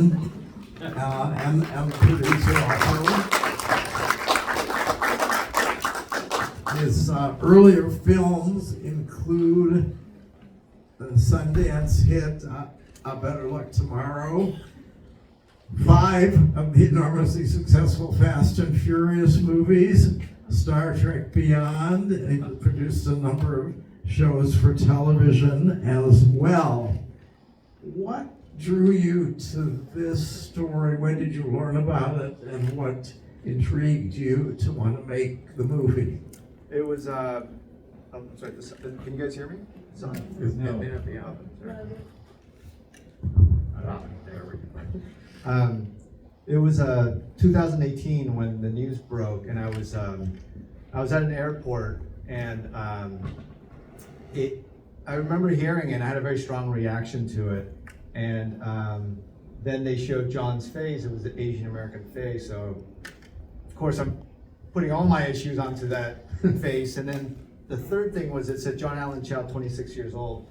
LIN, and producer also. His earlier films include the Sundance hit Better Luck Tomorrow, 5 of the enormously successful Fast and Furious movies, Star Trek Beyond. He produced a number of shows for television as well. What drew you to this story? When did you learn about it, and what intrigued you to want to make the movie? It was, I'm sorry, can you guys hear me? Sorry. No. It was 2018 when the news broke, and I was at an airport, and I remember hearing it, and I had a very strong reaction to it. And then they showed John's face. It was an Asian American face, so of course I'm putting all my issues onto that face. And then the third thing was, it said John Allen Chow, 26 years old.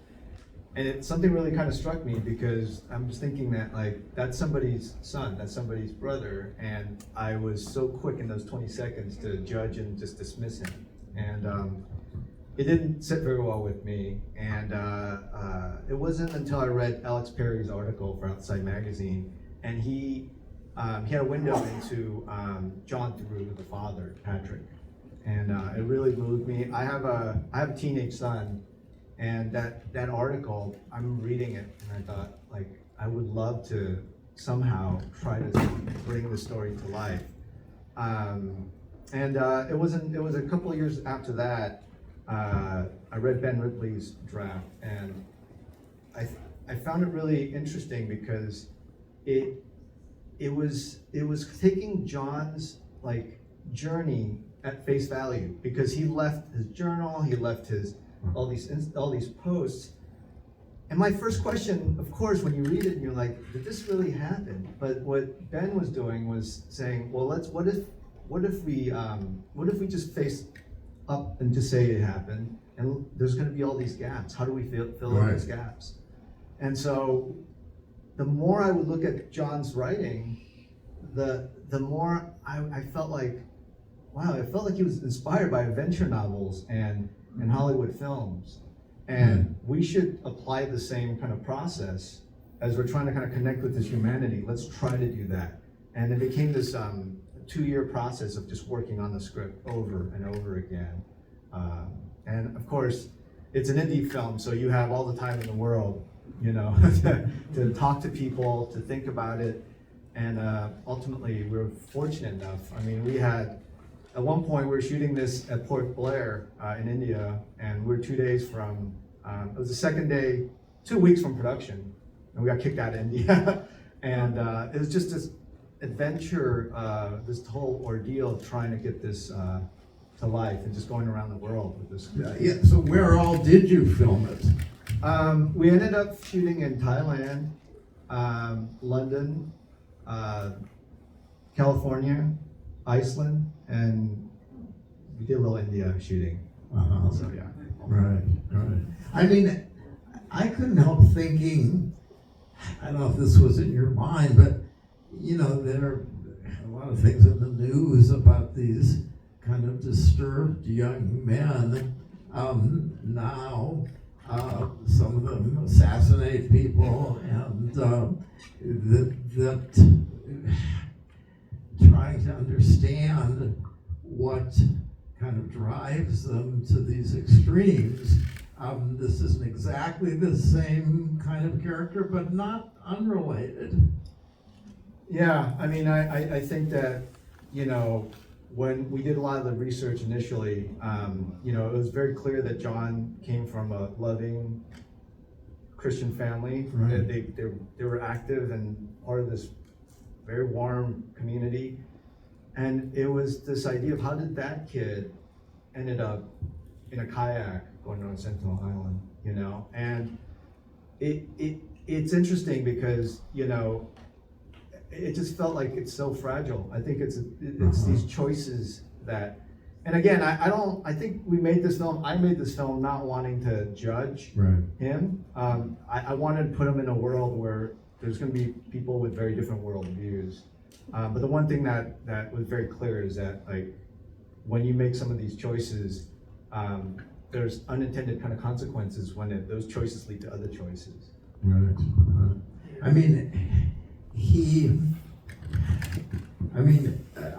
And something really kind of struck me, because I'm just thinking that, like, that's somebody's son, that's somebody's brother, and I was so quick in those 20 seconds to judge and just dismiss him. And it didn't sit very well with me. And it wasn't until I read Alex Perry's article for Outside Magazine, and he had a window into John through the father, Patrick. And it really moved me. I have a teenage son, and that article, I'm reading it, and I thought, like, I would love to somehow try to bring the story to life. It was a couple of years after that, I read Ben Ripley's draft, and I found it really interesting, because it was taking John's, like, journey at face value, because he left his journal, he left his all these posts. And my first question, of course, when you read it and you're like, did this really happen? But what Ben was doing was saying, well, what if we just face up and just say it happened, and there's going to be all these gaps. How do we fill in these gaps? And so the more I would look at John's writing, the more I felt like, wow, it felt like he was inspired by adventure novels and Hollywood films. And we should apply the same kind of process as we're trying to kind of connect with this humanity. Let's try to do that. And it became this 2-year process of just working on the script over and over again. And of course, it's an indie film, so you have all the time in the world, you know, to talk to people, to think about it. And ultimately, we were fortunate enough. I mean, at one point, we were shooting this at Port Blair in India, and we were 2 days from, it was the second day, 2 weeks from production, and we got kicked out of India. And it was just this adventure, this whole ordeal of trying to get this to life, and just going around the world with this. Yeah, so where all did you film it? We ended up shooting in Thailand, London, California, Iceland, and we did a little India shooting. So yeah. Right. I mean, I couldn't help thinking, I don't know if this was in your mind, but you know, there are a lot of things in the news about these kind of disturbed young men. Now, some of them assassinate people, and that trying to understand what kind of drives them to these extremes. This isn't exactly the same kind of character, but not unrelated. Yeah, I mean, I think that, you know, when we did a lot of the research initially, you know, it was very clear that John came from a loving Christian family. Right. They were active and part of this very warm community. And it was this idea of how did that kid ended up in a kayak going on Sentinel Island, you know? And it's interesting because, you know, it just felt like it's so fragile. I think it's these choices that, and again, I think I made this film not wanting to judge him. I wanted to put him in a world where there's going to be people with very different worldviews. But the one thing that was very clear is that, like, when you make some of these choices, there's unintended kind of consequences when those choices lead to other choices. Right. I mean,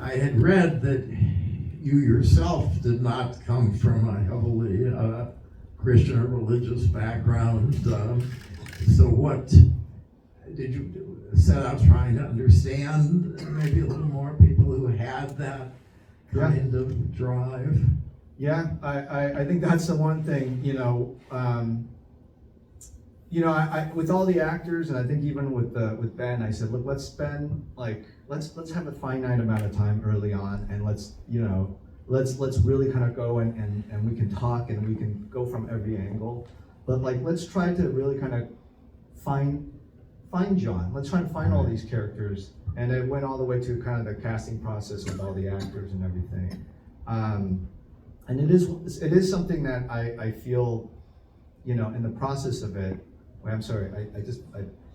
I had read that you yourself did not come from a heavily Christian or religious background. So what did you set out trying to understand maybe a little more people who had that kind of drive? Yeah, I think that's the one thing, I with all the actors, and I think even with Ben, I said, look, let's spend let's have a finite amount of time early on, and let's really kind of go and we can talk and we can go from every angle, but let's try to really kind of find John. Let's try and find all these characters, and it went all the way to kind of the casting process with all the actors and everything. And it is something that I feel, in the process of it. Wait, I'm sorry,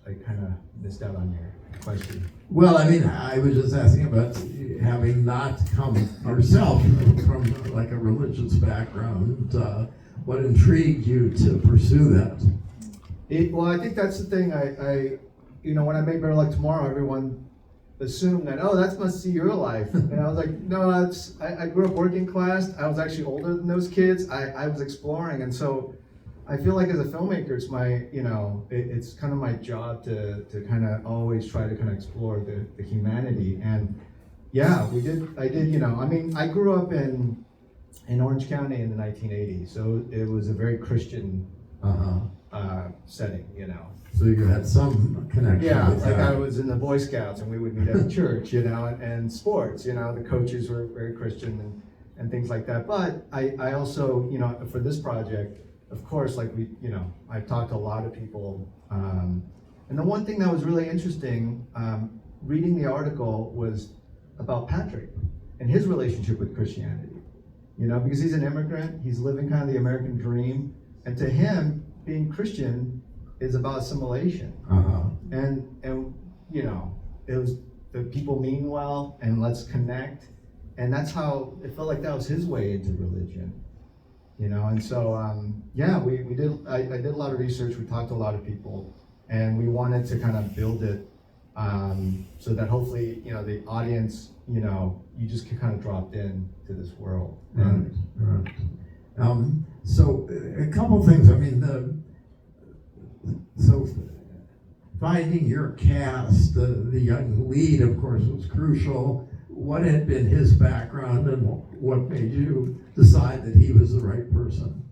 I kind of missed out on your question. Well, I mean, I was just asking about having not come yourself from like a religious background. What intrigued you to pursue that? Well, I think that's the thing. When I made Better Luck Tomorrow, everyone assumed that, oh, that must be your life. And I was like, no, I grew up working class. I was actually older than those kids. I was exploring, and so I feel like as a filmmaker, it's my, it's kind of my job to kind of always try to kind of explore the humanity. And yeah, I did, I grew up in Orange County in the 1980s, so it was a very Christian setting, So you had some connection. Yeah, with that. I was in the Boy Scouts, and we would meet at church, and sports, the coaches were very Christian and things like that. But I also, for this project, of course, I've talked to a lot of people, and the one thing that was really interesting, reading the article, was about Patrick and his relationship with Christianity, because he's an immigrant, he's living kind of the American dream, and to him, being Christian is about assimilation. And it was the people mean well, and let's connect, and that's how it felt like that was his way into religion. And so we did. I did a lot of research. We talked to a lot of people, and we wanted to kind of build it so that hopefully, the audience, you just can kind of dropped in to this world. Right. So a couple things. I mean, so finding your cast, the young lead, of course, was crucial. What had been his background, and what made you decide that he was the right person?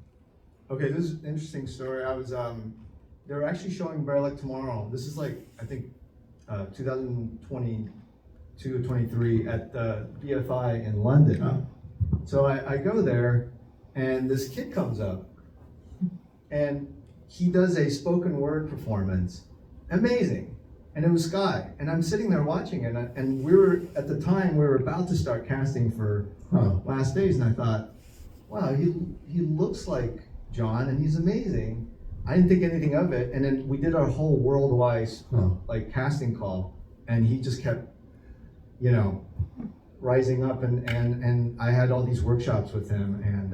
Okay, this is an interesting story. I was, they were actually showing Better Luck Tomorrow. This is I think 2022 or 23 at the BFI in London. Oh. So I go there, and this kid comes up, and he does a spoken word performance. Amazing. And it was Sky, and I'm sitting there watching it, and we were about to start casting for Last Days, and I thought, wow, he looks like John, and he's amazing. I didn't think anything of it, and then we did our whole worldwide casting call, and he just kept, rising up, and I had all these workshops with him, and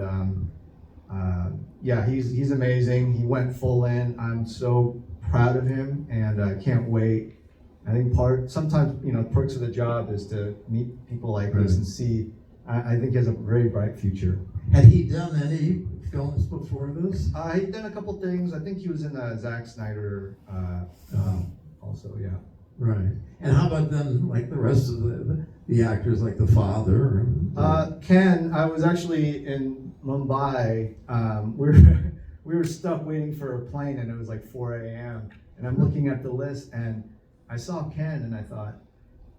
he's amazing. He went full in. I'm so proud of him, and I can't wait. I think sometimes perks of the job is to meet people like this and see. I think he has a very bright future. Had he done any films before this? He'd done a couple things. I think he was in Zack Snyder also. Yeah. Right. And how about then, like the rest of the actors, like the father? Ken, I was actually in Mumbai. We were stuck waiting for a plane, and it was like 4 a.m. And I'm looking at the list, and I saw Ken, and I thought,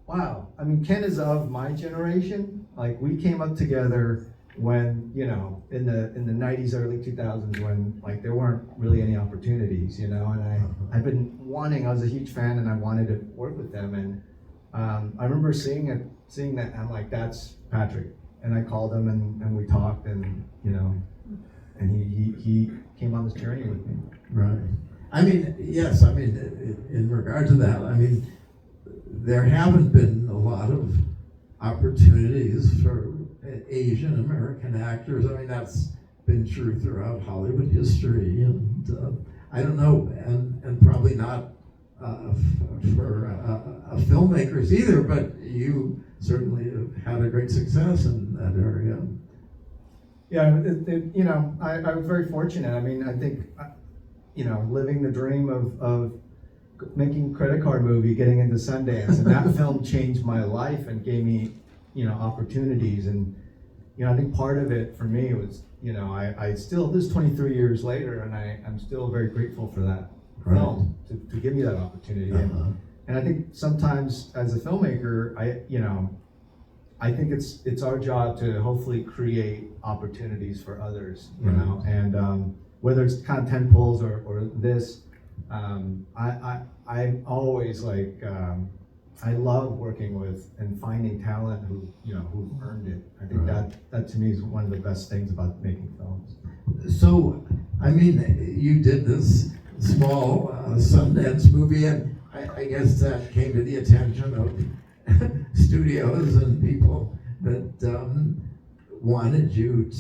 wow. I mean, Ken is of my generation. Like, we came up together when, in the 90s, early 2000s, when there weren't really any opportunities, and I've been wanting. I was a huge fan, and I wanted to work with them. And I remember seeing that, and I'm like, that's Patrick. And I called him, and we talked, and and he came on this journey with me. Right. I mean, yes, I mean, in regard to that, I mean, there haven't been a lot of opportunities for Asian American actors. I mean, that's been true throughout Hollywood history, and I don't know, and probably not for filmmakers either, but you certainly have had a great success in that area. Yeah, you know, I was very fortunate. I mean, I think, you know, living the dream of making a credit card movie, getting into Sundance, and that film changed my life and gave me, you know, opportunities. And, you know, I think part of it for me was, you know, I still, this is 23 years later, and I'm still very grateful for that film to give me that opportunity. And I think sometimes as a filmmaker, I think it's our job to hopefully create opportunities for others, you know, and whether it's kind of tent poles or this, I'm always like, I love working with and finding talent who've earned it. I think that to me is one of the best things about making films. So, I mean, you did this small Sundance movie, and I guess that came to the attention of studios and people that wanted you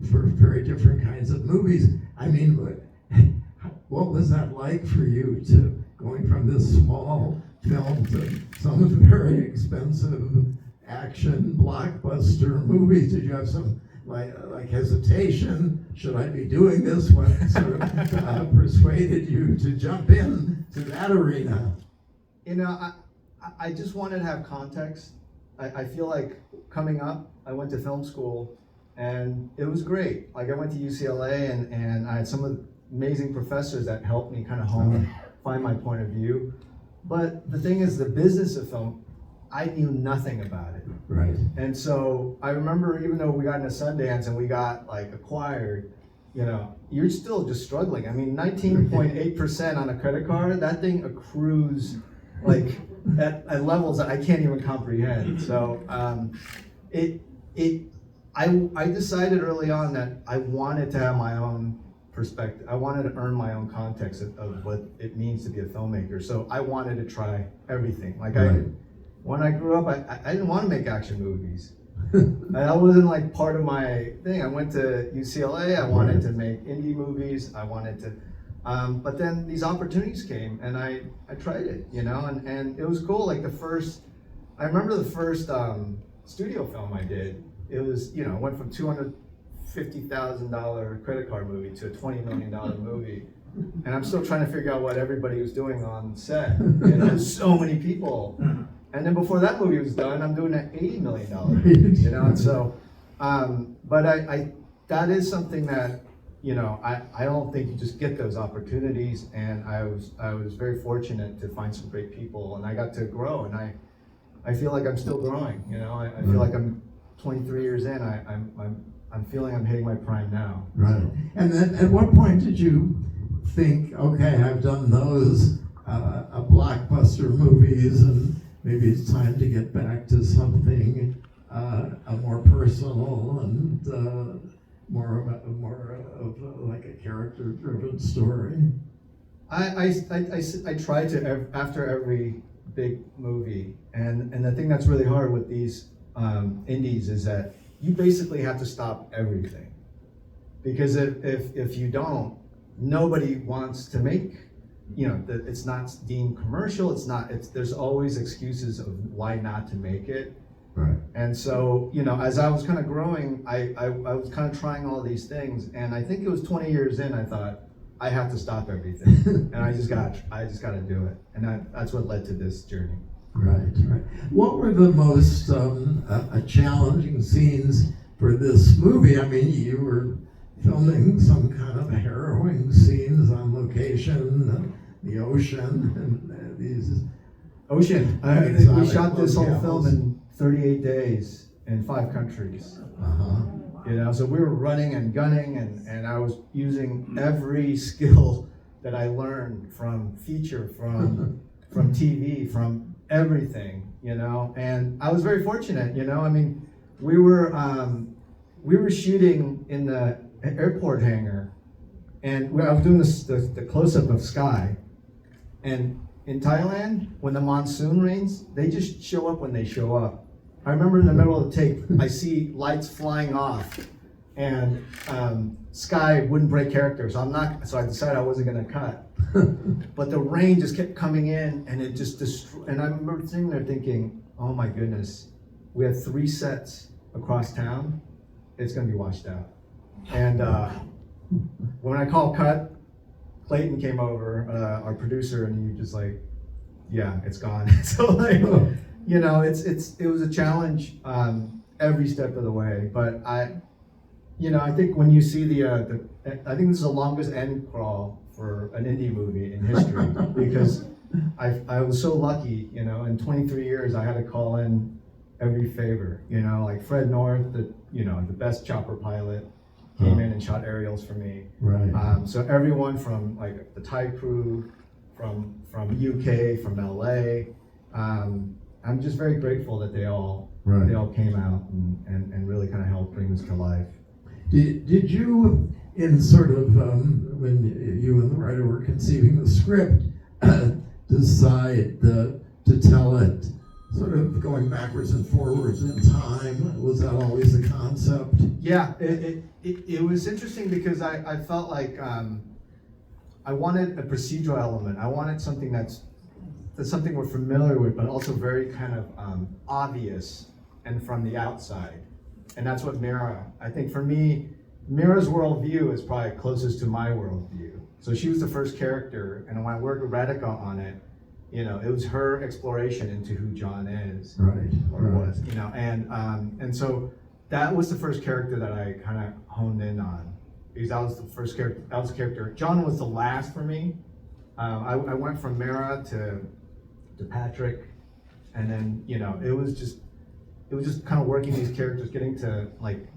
for very different kinds of movies. I mean, what was that like for you to going from this small film to some very expensive action blockbuster movies? Did you have some like hesitation? Should I be doing this? What sort of persuaded you to jump in to that arena? You know, I just wanted to have context. I feel like coming up, I went to film school, and it was great. Like I went to UCLA, and I had some of the amazing professors that helped me kind of find my point of view. But the thing is, the business of film, I knew nothing about it. Right. And so I remember, even though we got into Sundance and we got like acquired, you know, you're still just struggling. I mean, 19.8% on a credit card, that thing accrues like at levels that I can't even comprehend. So I decided early on that I wanted to have my own perspective. I wanted to earn my own context of what it means to be a filmmaker. So I wanted to try everything. Like when I grew up, I didn't want to make action movies. That wasn't like part of my thing. I went to UCLA. I wanted to make indie movies. I wanted to, but then these opportunities came, and I tried it, you know, and it was cool. Like I remember the first studio film I did. It was, you know, went from $250,000 credit card movie to a $20 million movie, and I'm still trying to figure out what everybody was doing on set. You know, so many people. And then before that movie was done, I'm doing an $80 million movie, you know, and so, but that is something that, you know, I don't think you just get those opportunities, and I was very fortunate to find some great people, and I got to grow, and I feel like I'm still growing, you know, I feel like I'm 23 years in, I'm feeling I'm hitting my prime now. Right. And then at what point did you think, okay, I've done those blockbuster movies, and maybe it's time to get back to something more personal and more of like a character-driven story? I try to after every big movie, and the thing that's really hard with these indies is that you basically have to stop everything, because if you don't, nobody wants to make. You know, it's not deemed commercial. There's always excuses of why not to make it. Right. And so, you know, as I was kind of growing, I was kind of trying all these things, and I think it was 20 years in, I thought I have to stop everything, and I just got to do it, and that's what led to this journey. Right. What were the most challenging scenes for this movie? I mean, you were filming some kind of harrowing scenes on location, the ocean, and these ocean. We shot this whole film in 38 days in 5 countries. You know, so we were running and gunning, and I was using every skill that I learned from feature, from TV, from everything, you know. And I was very fortunate, you know. I mean, we were shooting in the airport hangar And I was doing the close-up of sky, and in Thailand, when the monsoon rains, they just show up when they show up. I remember in the middle of the tape, I see lights flying off, and sky wouldn't break character, so I decided I wasn't gonna cut. But the rain just kept coming in, and it just destroyed. And I remember sitting there thinking, oh my goodness, we have 3 sets across town. It's gonna be washed out. And when I called cut, Clayton came over, our producer, and he just like, yeah, it's gone. So like, you know, it was a challenge every step of the way. But I think when you see I think this is the longest end crawl for an indie movie in history because I was so lucky, you know, in 23 years I had to call in every favor, you know, like Fred North, the best chopper pilot, came in and shot aerials for me. Right. So everyone from like the Thai crew, from UK, from LA, I'm just very grateful that they all came out and really kind of helped bring this to life. Did you, in sort of when you and the writer were conceiving the script, decide to tell it sort of going backwards and forwards in time? Was that always the concept? Yeah, it was interesting because I felt like I wanted a procedural element. I wanted something that's something we're familiar with, but also very kind of obvious and from the outside. And that's what Mira, I think for me, Mira's worldview is probably closest to my worldview. So she was the first character, and when I worked with Radhika on it, you know, it was her exploration into who John is, or was, you know, and so that was the first character that I kind of honed in on, because that was the first character. That was the character. John was the last for me. I went from Mira to Patrick, and then it was just kind of working these characters, getting to like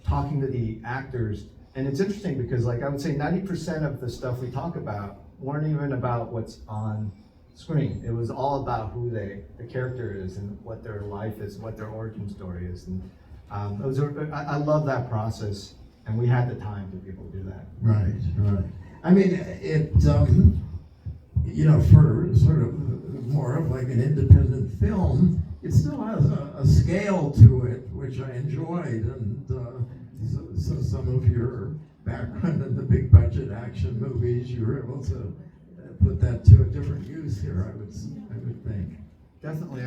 talking to the actors. And it's interesting because like I would say 90% of the stuff we talk about weren't even about what's on screen. It was all about who the character is and what their life is, what their origin story is. And I love that process, and we had the time to be able to do that. Right. I mean, it for sort of more of like an independent film, it still has a scale to it, which I enjoyed, and so some of your background in the big budget action movies, you were able to put that to a different use here, I would think. Definitely.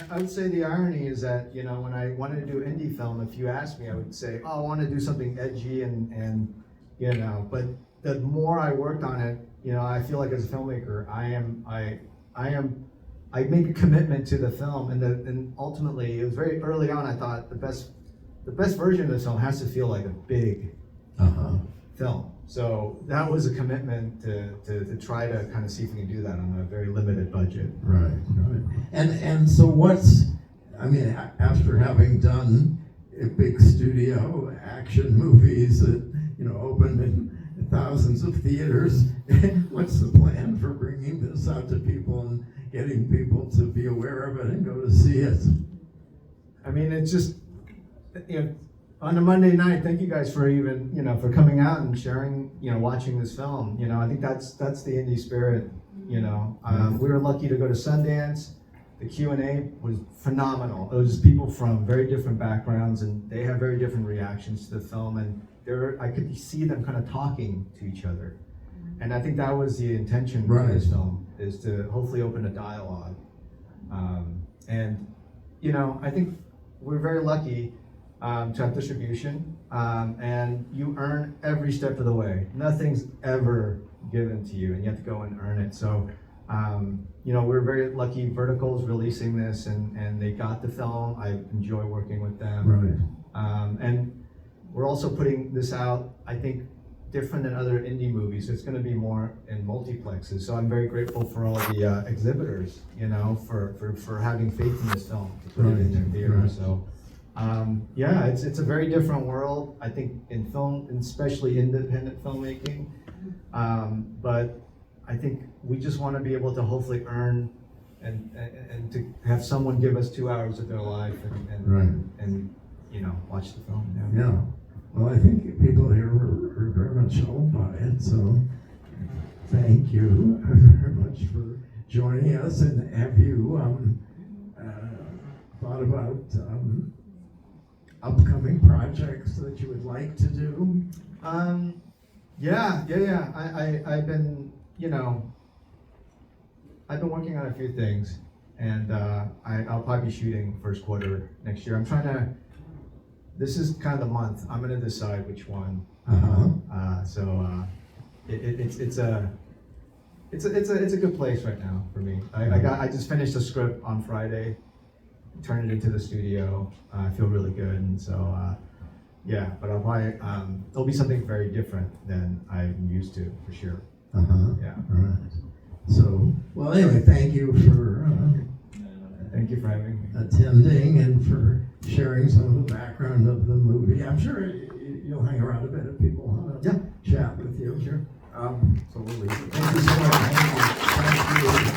I would say the irony is that, when I wanted to do indie film, if you asked me, I would say, I want to do something edgy and but the more I worked on it, I feel like as a filmmaker, I make a commitment to the film, and ultimately, it was very early on, I thought the best version of this film has to feel like a big film. So that was a commitment to try to kind of see if we can do that on a very limited budget. Right. And so after having done a big studio action movies that opened in thousands of theaters, what's the plan for bringing this out to people and getting people to be aware of it and go to see it? I mean, it's just on a Monday night, thank you guys for even, for coming out and sharing, watching this film. I think that's the indie spirit, We were lucky to go to Sundance. The Q&A was phenomenal. It was just people from very different backgrounds, and they have very different reactions to the film, and I could see them kind of talking to each other. And I think that was the intention for this film, is to hopefully open a dialogue. I think we're very lucky to have distribution, and you earn every step of the way. Nothing's ever given to you, and you have to go and earn it. So, we're very lucky. Vertical's releasing this, and they got the film. I enjoy working with them. And we're also putting this out, I think, different than other indie movies. It's going to be more in multiplexes. So I'm very grateful for all the exhibitors, for having faith in this film to put it in their theater. So. It's a very different world, I think, in film, and especially independent filmmaking. But I think we just want to be able to hopefully earn and to have someone give us 2 hours of their life and watch the film. Yeah. Well, I think people here are very much helped by it, so thank you very much for joining us. And have you thought about upcoming projects that you would like to do? Yeah. I've been, I've been working on a few things, and I'll probably be shooting first quarter next year. I'm trying to. This is kind of the month. I'm gonna decide which one. It's a good place right now for me. I just finished a script on Friday, turned it into the studio. I feel really good, and so yeah. But I'll probably it'll be something very different than I'm used to, for sure. Yeah. All right. So, well, anyway, thank you for Thank you for having me. attending and for sharing some of the background of the movie. I'm sure you'll hang around a bit if people want to chat with you. Sure. Absolutely. Thank you so much. Thank you.